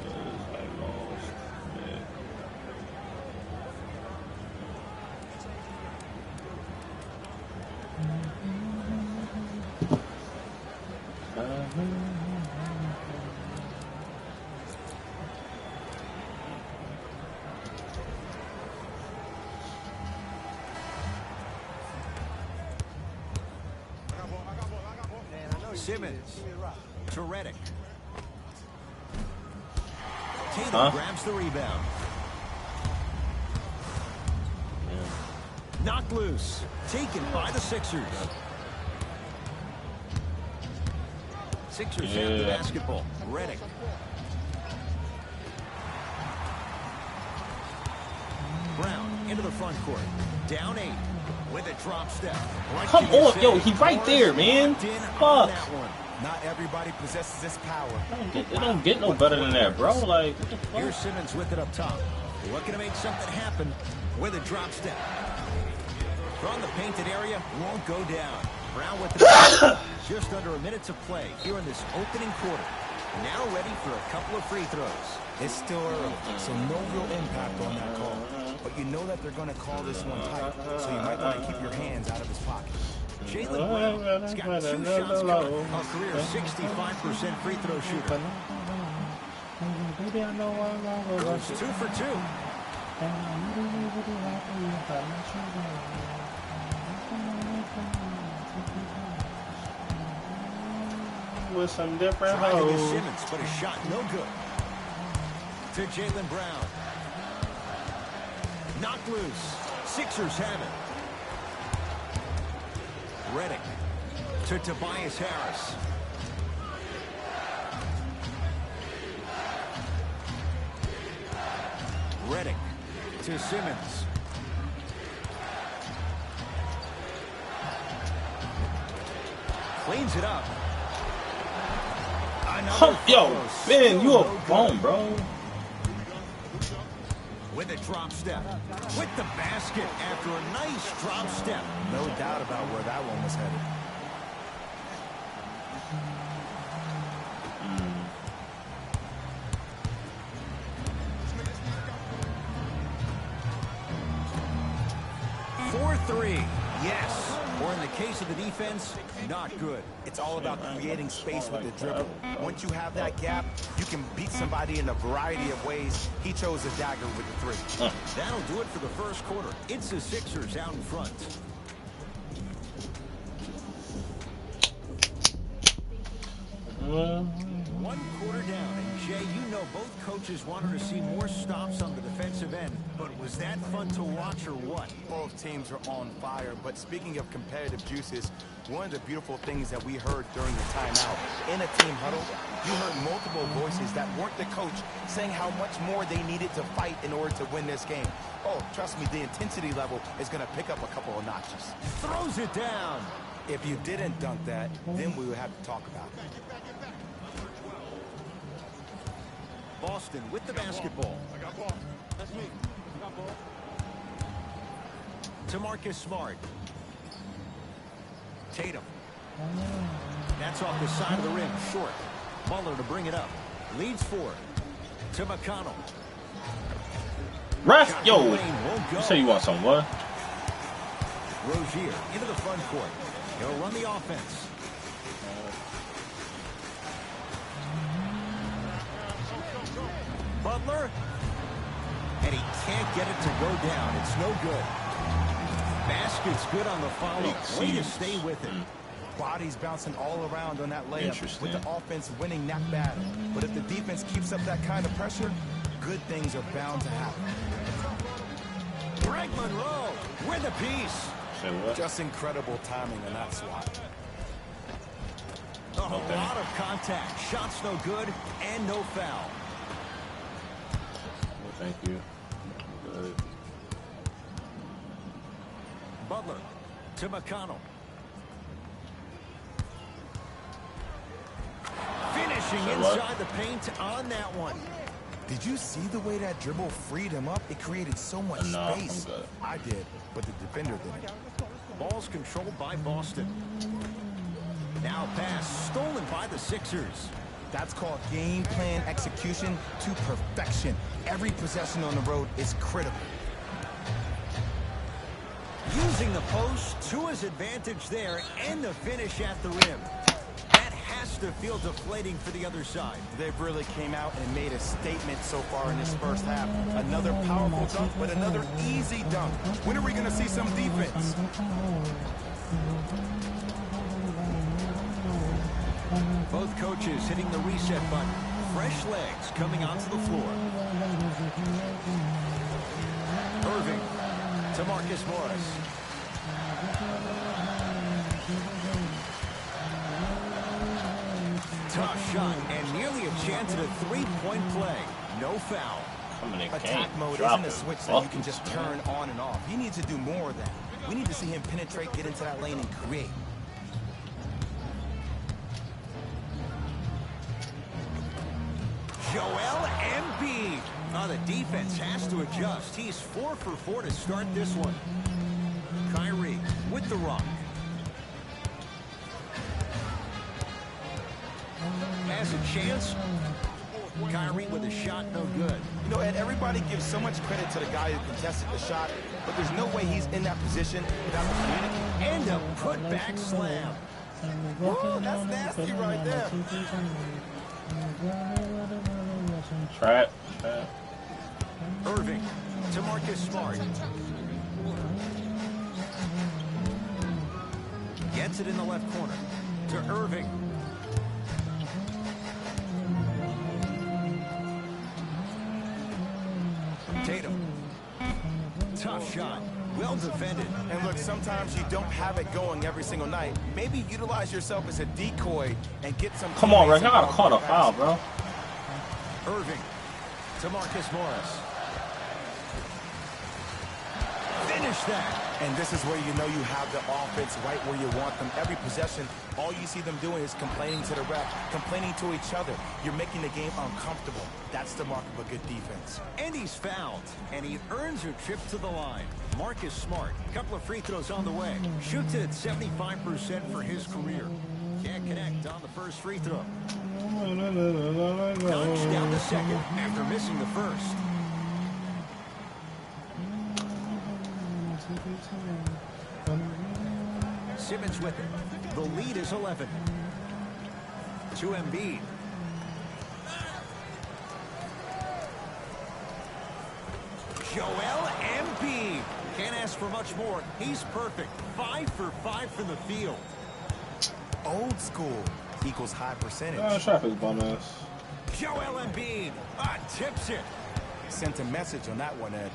because I lost it. Simmons to Redick. Tatum grabs the rebound. Knocked loose. Taken by the Sixers. Sixers have the basketball. Redick. Brown into the front court. Down 8 with a drop step. Come on, yo, he right there, man. Fuck. Not everybody possesses this power. It don't get no better than that, bro. Like, what the fuck? Here's Simmons with it up top. Looking to make something happen with a drop step. From the painted area, won't go down. Brown with it. Just under a minute to play here in this opening quarter. Now ready for a couple of free throws. It's still early, so no real impact on that call. But you know that they're going to call this one tight, so you might want to keep your hands out of his pocket. Jaylen Brown has got 2 shots coming. A career 65% free throw shooter. Goes 2 for 2. With some different Trying to get hoes. Simmons, but a shot no good. To Jaylen Brown. Knocked loose. Sixers have it. Redick to Tobias Harris. Redick to Simmons. Cleans it up. Yo, man, you a bum, bro. With a drop step. With the basket after a nice drop step. No doubt about where that one was headed. For 3. Yes. Or in the case of the defense, not good. It's all about creating space with the dribble. Once you have that gap, you can beat somebody in a variety of ways. He chose a dagger with the 3. That'll do it for the first quarter. It's the Sixers out in front. One quarter down, and Jay, you know both coaches wanted to see more stops on the defensive end, but was that fun to watch or what? Both teams are on fire, but speaking of competitive juices, one of the beautiful things that we heard during the timeout, in a team huddle, you heard multiple voices that weren't the coach saying how much more they needed to fight in order to win this game. Oh, trust me, the intensity level is going to pick up a couple of notches. Throws it down. If you didn't dunk that, then we would have to talk about it. Boston with the basketball. I got ball. That's me. I got ball. To Marcus Smart. Tatum. That's off the side of the rim, short. Butler to bring it up. Leads 4 to McConnell. Ref, yo, you say you want some what? Rozier into the front court. He'll run the offense. Butler. And he can't get it to go down. It's no good. Basket's good on the follow. Way to stay with it. Bodies bouncing all around on that layup with the offense winning that battle. But if the defense keeps up that kind of pressure, good things are bound to happen. Greg Monroe with a piece. Just incredible timing on that swat. A lot of contact. Shots no good and no foul. Thank you. Good. Butler to McConnell. Finishing inside the paint on that one. Did you see the way that dribble freed him up? It created so much space. I did, but the defender didn't. Ball's controlled by Boston. Now pass stolen by the Sixers. That's called game plan execution to perfection. Every possession on the road is critical. Using the post to his advantage there and the finish at the rim. That has to feel deflating for the other side. They've really came out and made a statement so far in this first half. Another powerful dunk, but another easy dunk. When are we going to see some defense? Both coaches hitting the reset button. Fresh legs coming onto the floor. Irving to Marcus Morris. Tough shot and nearly a chance at a three-point play. No foul. Attack mode isn't a switch that you can just turn on and off. He needs to do more of that. We need to see him penetrate, get into that lane, and create. Joel Embiid. Oh, the defense has to adjust. He's 4 for 4 to start this one. Kyrie with the rock. Has a chance. Kyrie with a shot, no good. You know, Ed, everybody gives so much credit to the guy who contested the shot, but there's no way he's in that position without the communication. And a putback slam. Whoa, that's nasty right there. Trap. Irving to Marcus Smart. Gets it in the left corner to Irving. Tatum. Tough shot. Well defended. And look, sometimes you don't have it going every single night. Maybe utilize yourself as a decoy and get some... Come on, Rick. I gotta call the foul, bro. Irving to Marcus Morris. Finish that. And this is where you know you have the offense right where you want them. Every possession, all you see them doing is complaining to the ref, complaining to each other. You're making the game uncomfortable. That's the mark of a good defense. And he's fouled, and he earns a trip to the line. Marcus Smart, a couple of free throws on the way. Shoots it at 75% for his career. Can't connect on the first free throw. Knocks down the second after missing the first. Simmons with it. The lead is 11. To Embiid. Joel Embiid. Can't ask for much more. He's perfect. 5 for 5 from the field. Old school equals high percentage. Traffic bum ass. Joel Embiid tips it. Sent a message on that one, Ed.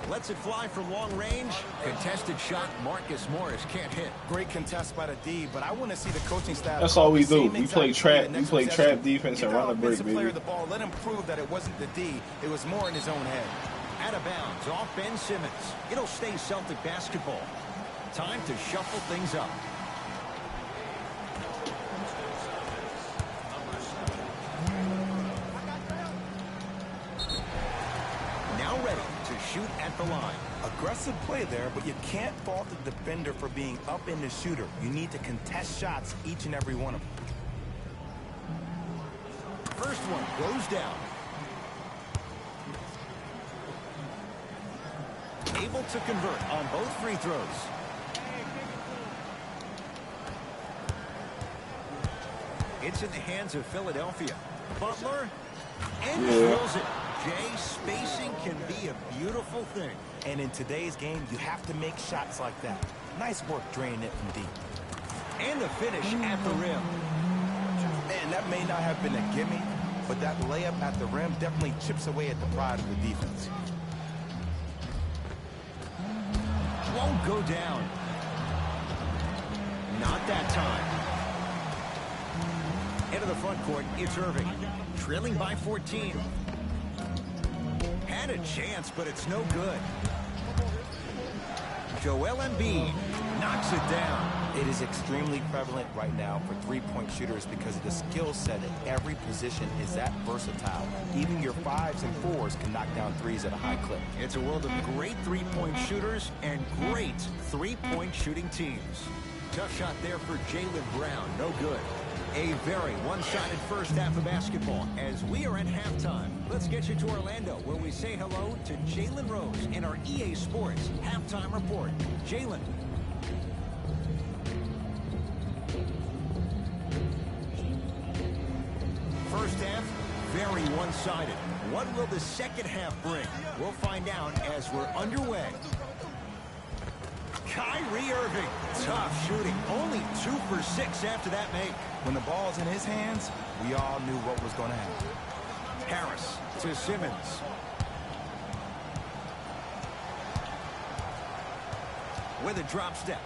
Lets it fly from long range. Contested shot. Marcus Morris can't hit. Great contest by the D, but I want to see the coaching staff. That's all we do. We play trap. We play trap defense and run the break, baby. Player the ball. Let him prove that it wasn't the D. It was more in his own head. Out of bounds off Ben Simmons. It'll stay Celtic basketball. Time to shuffle things up. Now ready to shoot at the line. Aggressive play there, but you can't fault the defender for being up in the shooter. You need to contest shots, each and every one of them. First one goes down. Able to convert on both free throws. It's in the hands of Philadelphia. Butler, and drills it. Jay, spacing can be a beautiful thing. And in today's game, you have to make shots like that. Nice work draining it from deep. And the finish at the rim. Man, that may not have been a gimme, but that layup at the rim definitely chips away at the pride of the defense. Won't go down. Not that time. Into the front court, it's Irving. Trailing by 14. Had a chance, but it's no good. Joel Embiid knocks it down. It is extremely prevalent right now for three-point shooters because of the skill set at every position is that versatile. Even your 5s and 4s can knock down 3s at a high clip. It's a world of great three-point shooters and great three-point shooting teams. Tough shot there for Jaylen Brown. No good. A very one-sided first half of basketball as we are at halftime. Let's get you to Orlando where we say hello to Jalen Rose in our EA Sports halftime report. Jalen. First half, very one-sided. What will the second half bring? We'll find out as we're underway. Kyrie Irving, tough shooting. Only 2 for 6 after that make. When the ball's in his hands, we all knew what was going to happen. Harris to Simmons. With a drop step.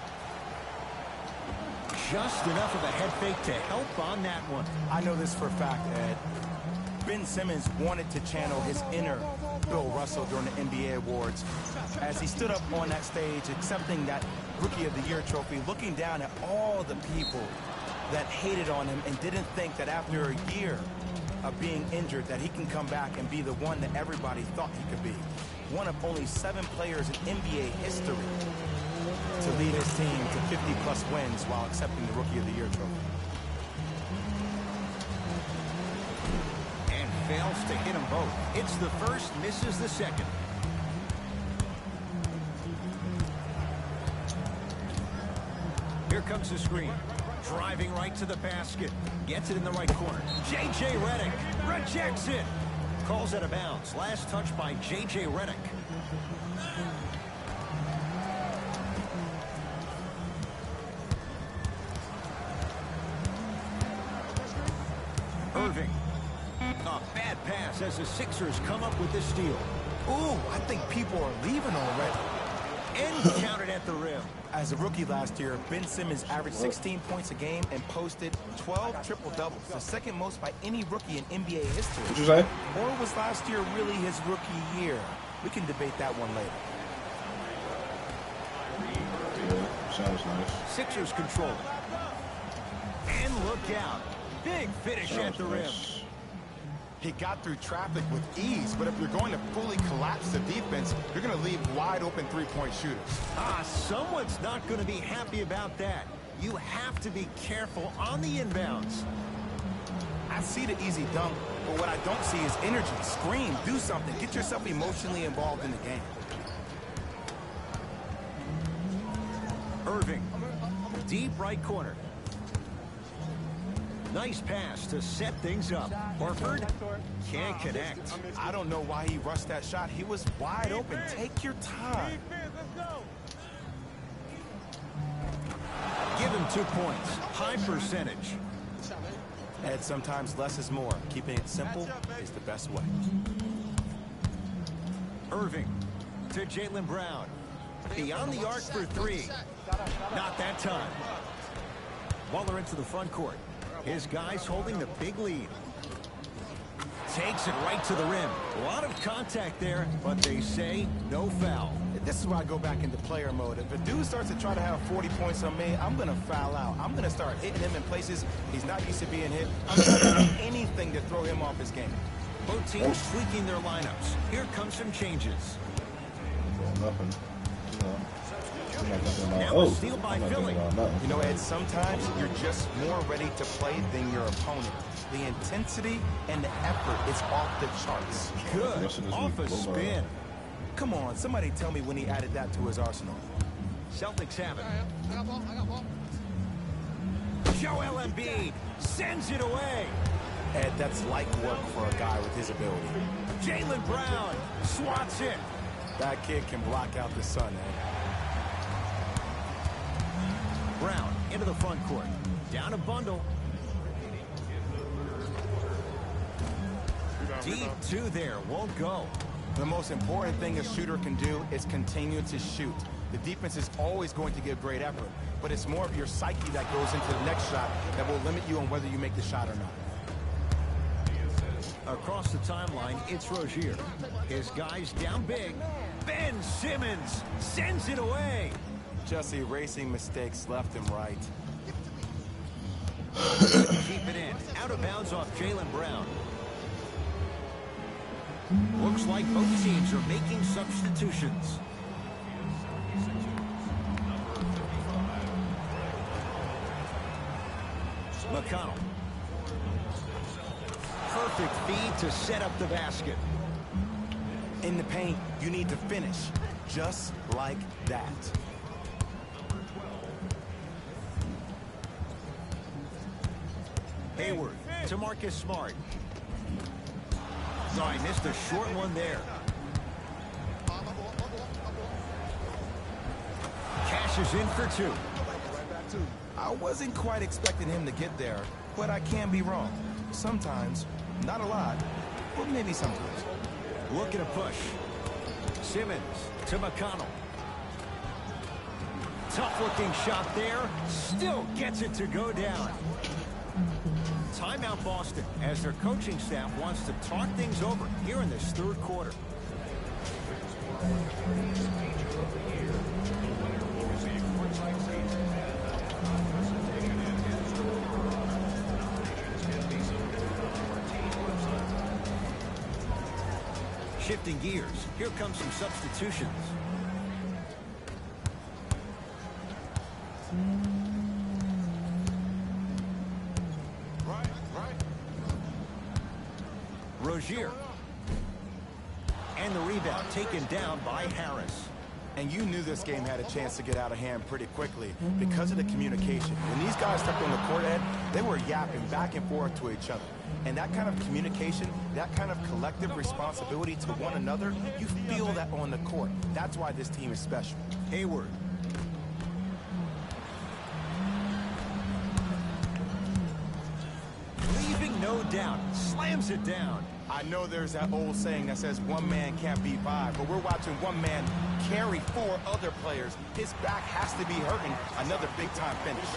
Just enough of a head fake to help on that one. I know this for a fact, Ed. Ben Simmons wanted to channel his inner Bill Russell during the NBA Awards as he stood up on that stage accepting that Rookie of the Year trophy, looking down at all the people that hated on him and didn't think that after a year of being injured that he can come back and be the one that everybody thought he could be. One of only 7 players in NBA history to lead his team to 50-plus wins while accepting the Rookie of the Year trophy. And fails to hit them both. It's the first, misses the second. Here comes the screen. Driving right to the basket. Gets it in the right corner. J.J. Redick rejects it. Calls out of bounds. Last touch by J.J. Redick. Irving. A bad pass as the Sixers come up with the steal. Ooh, I think people are leaving already. And counted at the rim. As a rookie last year, Ben Simmons averaged 16 points a game and posted 12 triple-doubles, the second most by any rookie in NBA history. What'd you say? Or was last year really his rookie year? We can debate that one later. Yeah, sounds nice. Sixers control it. And look out. Big finish at the rim. He got through traffic with ease, but if you're going to fully collapse the defense, you're going to leave wide open three-point shooters. Someone's not going to be happy about that. You have to be careful on the inbounds. I see the easy dunk, but what I don't see is energy. Scream, do something. Get yourself emotionally involved in the game. Irving, deep right corner. Nice pass to set things up. Horford can't connect. I don't know why he rushed that shot. He was wide open. Take your time. Give him 2 points. High percentage. Ed, sometimes less is more. Keeping it simple is the best way. Irving to Jaylen Brown. Beyond the arc for 3. Not that time. Waller into the front court. His guys holding the big lead. Takes it right to the rim. A lot of contact there, but they say no foul. This is why I go back into player mode. If a dude starts to try to have 40 points on me, I'm going to foul out. I'm going to start hitting him in places he's not used to being hit. I'm going to do anything to throw him off his game. Both teams tweaking their lineups. Here comes some changes. nothing. You know, I'm not thinking about, Now a steal by I'm not Philly. thinking about nothing. You know, Ed, sometimes you're just more ready to play than your opponent. The intensity and the effort is off the charts. Good. Rest of this Off week, a blow by. spin. Come on, somebody tell me when he added that to his arsenal. Celtics have it. Joel Embiid sends it away. Ed, that's light work for a guy with his ability. Jaylen Brown swats it. That kid can block out the sun, Ed. Brown into the front court. Down a bundle. Deep two there. Won't go. The most important thing a shooter can do is continue to shoot. The defense is always going to give great effort, but it's more of your psyche that goes into the next shot that will limit you on whether you make the shot or not. Across the timeline, it's Rozier. His guys down big. Ben Simmons sends it away. Just erasing mistakes left and right. Keep it in. Out of bounds off Jaylen Brown. Looks like both teams are making substitutions. McConnell. Perfect feed to set up the basket. In the paint, you need to finish just like that. Hayward to Marcus Smart. No, I missed a short one there. Cashes in for two. I wasn't quite expecting him to get there, but I can be wrong. Sometimes, not a lot, but maybe sometimes. Looking to push. Simmons to McConnell. Tough-looking shot there. Still gets it to go down. Timeout Boston, as their coaching staff wants to talk things over here in this third quarter. Shifting gears, here comes some substitutions. Rozier. And the rebound taken down by Harris. And you knew this game had a chance to get out of hand pretty quickly because of the communication. When these guys stepped on the court, Ed, they were yapping back and forth to each other. And that kind of communication, that kind of collective responsibility to one another, you feel that on the court. That's why this team is special. Hayward. Leaving no doubt. Slams it down. I know there's that old saying that says one man can't beat five, but we're watching one man carry four other players. His back has to be hurting. Another big-time finish.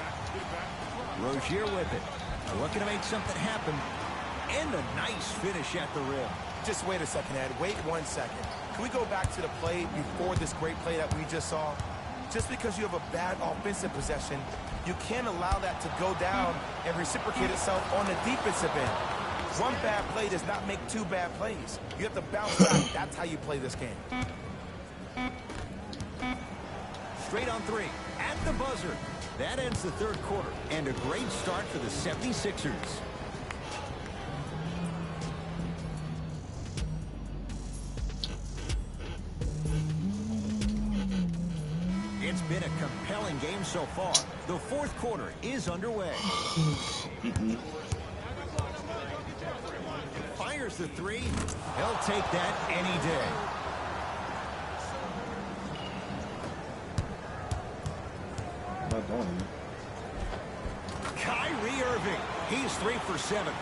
Rozier with it. Looking to make something happen. And a nice finish at the rim. Just wait a second, Ed. Wait 1 second. Can we go back to the play before this great play that we just saw? Just because you have a bad offensive possession, you can't allow that to go down and reciprocate itself on the defensive end. One bad play does not make two bad plays. You have to bounce back. That's how you play this game. Straight on three. At the buzzer. That ends the third quarter. And a great start for the 76ers. It's been a compelling game so far. The fourth quarter is underway. Fires the three. He'll take that any day. Not going to. Kyrie Irving. He's 3 for 7.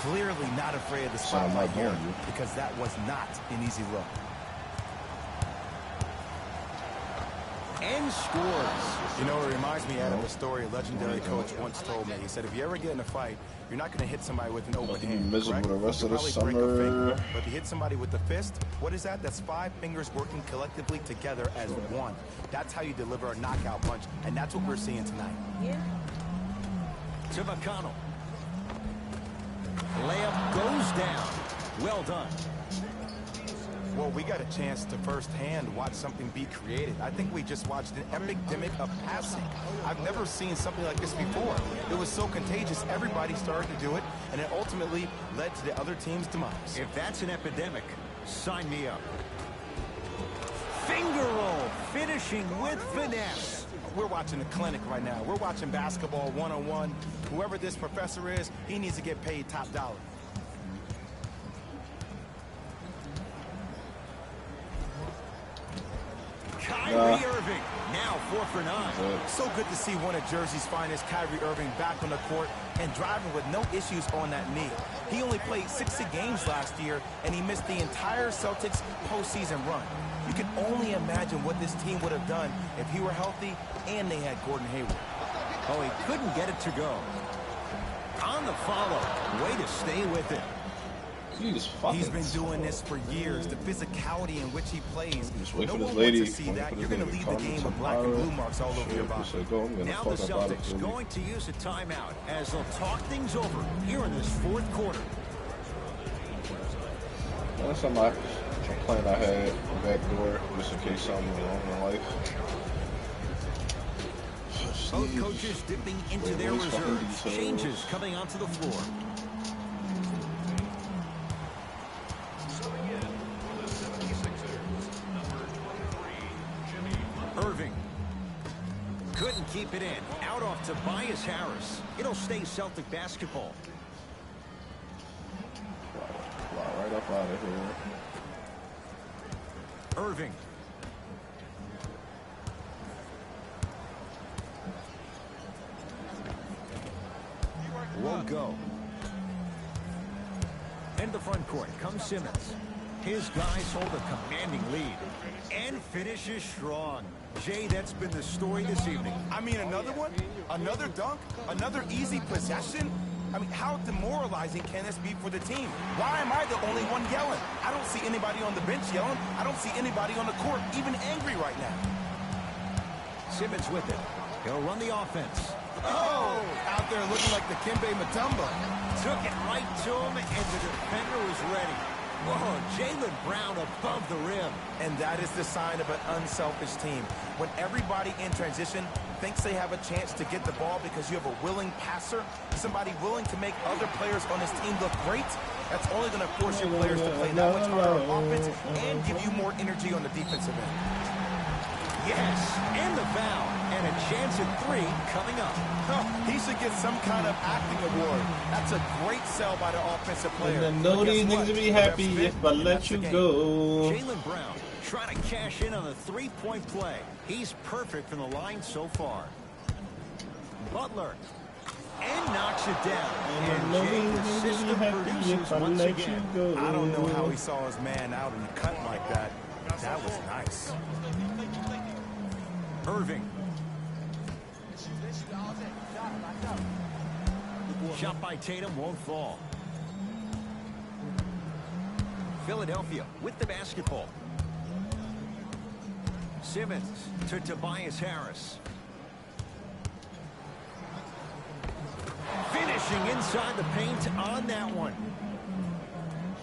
Clearly not afraid of the So I'm spotlight not here going to. because that was not an easy look. And scores. You know, it reminds me, Adam, of a story a legendary coach once told me. He said, if you ever get in a fight, you're not going to hit somebody with an overhand, miserable correct? the rest You'll of the probably break a finger. summer. But if you hit somebody with the fist, what is that? That's 5 fingers working collectively together as one. That's how you deliver a knockout punch, and that's what we're seeing tonight. To McConnell. Layup goes down. Well done. Well, we got a chance to firsthand watch something be created. I think we just watched an epidemic of passing. I've never seen something like this before. It was so contagious, everybody started to do it, and it ultimately led to the other team's demise. If that's an epidemic, sign me up. Finger roll, finishing with finesse. We're watching a clinic right now. We're watching basketball 101. Whoever this professor is, he needs to get paid top dollar. Kyrie Irving, now 4 for 9. So good to see one of Jersey's finest, Kyrie Irving, back on the court and driving with no issues on that knee. He only played 60 games last year, and he missed the entire Celtics postseason run. You can only imagine what this team would have done if he were healthy and they had Gordon Hayward. Oh, he couldn't get it to go. On the follow, way to stay with it. He's been doing this for years. The physicality in which he plays. No one wants to see that. You're going to lead the game with black and blue marks all over your body. Now the Celtics going to use a timeout as they'll talk things over here in this fourth quarter. That's some plan I had back door just in case something went wrong in life. Both coaches dipping into their reserves. Changes coming onto the floor. Irving couldn't keep it in. Out off Tobias Harris. It'll stay Celtic basketball. Fly right up out of here. Irving. Won't go. In the front court comes Simmons. His guys hold a commanding lead and finishes strong. Jay, that's been the story this evening. I mean, another one? Another dunk? Another easy possession? I mean, how demoralizing can this be for the team? Why am I the only one yelling? I don't see anybody on the bench yelling. I don't see anybody on the court even angry right now. Simmons with it. He'll run the offense. Oh, out there looking like the Kimbe Mutombo. Took it right to him, and the defender was ready. Whoa, Jaylen Brown above the rim. And that is the sign of an unselfish team. When everybody in transition thinks they have a chance to get the ball because you have a willing passer, somebody willing to make other players on his team look great, that's only going to force your players to play that much harder on offense and give you more energy on the defensive end. Yes, and the foul, and a chance at 3 coming up. He should get some kind of acting award. That's a great sell by the offensive player. And I know these niggas to be happy if I let you go. Jaylen Brown trying to cash in on a 3-point play. He's perfect from the line so far. Butler. And knocks it down. And Jay, the system produces once again. I don't know how he saw his man out in the cut like that. That was nice. Irving. Shot by Tatum won't fall. Philadelphia with the basketball. Simmons to Tobias Harris. Finishing inside the paint on that one.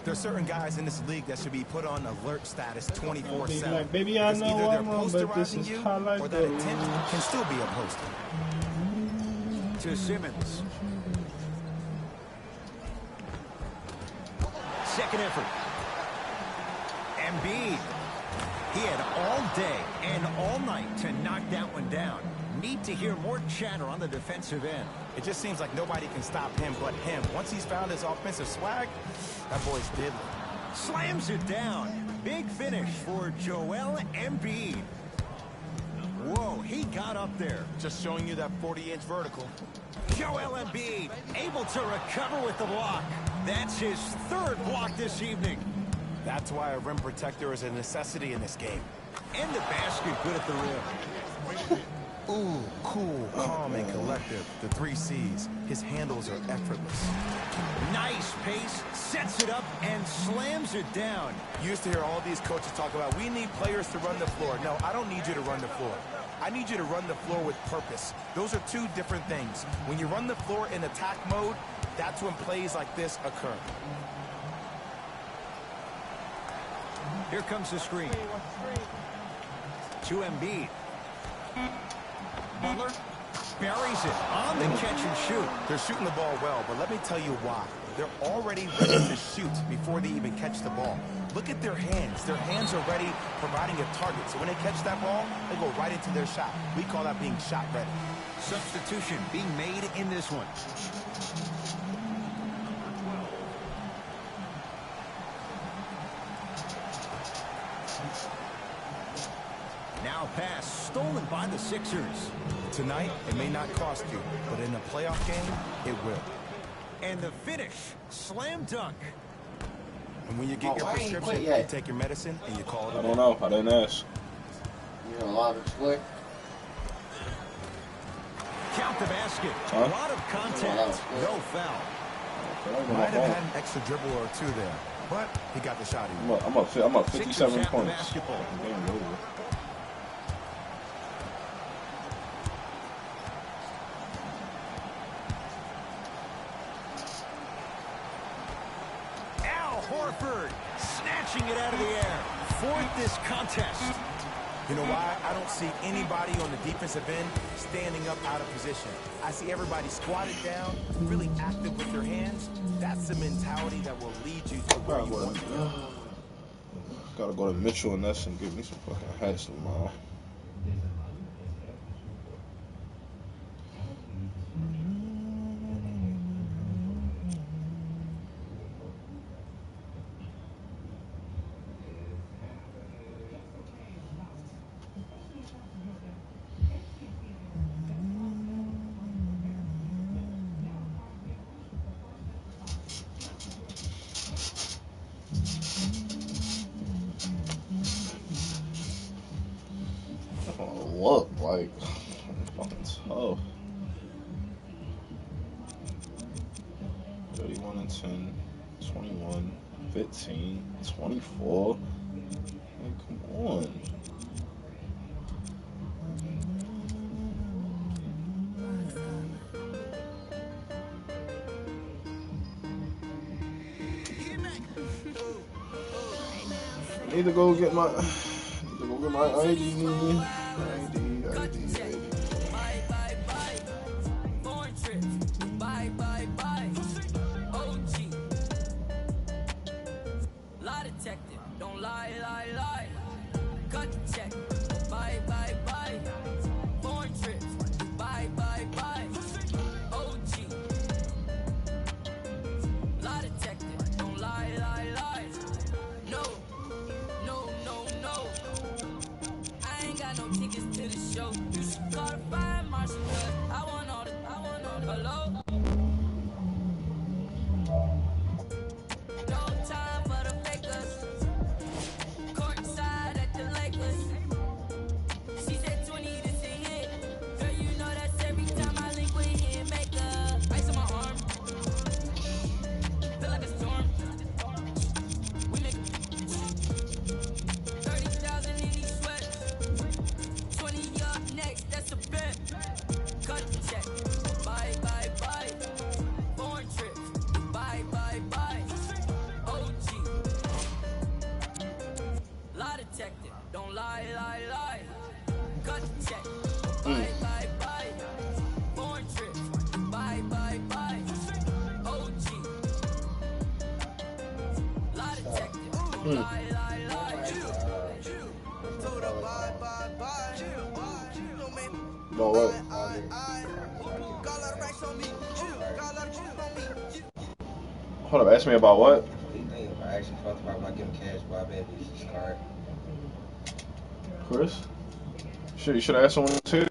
There's certain guys in this league that should be put on alert status 24/7. Like, baby, I know either they're I'm wrong, but this posterizing is you, how life or that goes. attempt can still be a poster. To Simmons. Second effort. Embiid. He had all day and all night to knock that one down. Need to hear more chatter on the defensive end. It just seems like nobody can stop him but him. Once he's found his offensive swag, that boy's diddling. Slams it down. Big finish for Joel Embiid. Whoa, he got up there. Just showing you that 40-inch vertical. Joel Embiid able to recover with the block. That's his 3rd block this evening. That's why a rim protector is a necessity in this game. And the basket good at the rim. Ooh, cool, calm, and collective. The 3 C's. His handles are effortless. Nice pace, sets it up, and slams it down. You used to hear all these coaches talk about, we need players to run the floor. No, I don't need you to run the floor. I need you to run the floor with purpose. Those are 2 different things. When you run the floor in attack mode, that's when plays like this occur. Here comes the screen. To Embiid. Butler buries it on the catch and shoot. They're shooting the ball well, but let me tell you why. They're already ready to shoot before they even catch the ball. Look at their hands. Their hands are ready, providing a target. So when they catch that ball, they go right into their shot. We call that being shot ready. Substitution being made in this one. Now pass stolen by the Sixers. Tonight, it may not cost you, but in a playoff game, it will. And the finish, slam dunk. And when you get your prescription, you take your medicine and you call it a I don't know. I didn't ask. You know, a lot of split. Count the basket. Huh? A lot of contact. No foul. Might have had an extra dribble or two there, but he got the shot in. I'm up 57 Sixers have the points. basketball. Game over. Horford snatching it out of the air. Fourth this contest. You know why? I don't see anybody on the defensive end standing up out of position. I see everybody squatted down, really active with their hands. That's the mentality that will lead you to where you want to go. Gotta go to Mitchell and Ness and get me some fucking hats tomorrow. Look like fucking tough. 31 and 10, 21, 15, 24. Like, come on. I need to go get my ID. About what? Hold up, ask me about what? I actually talked about giving cash by baby's card. Chris? You should have asked someone too.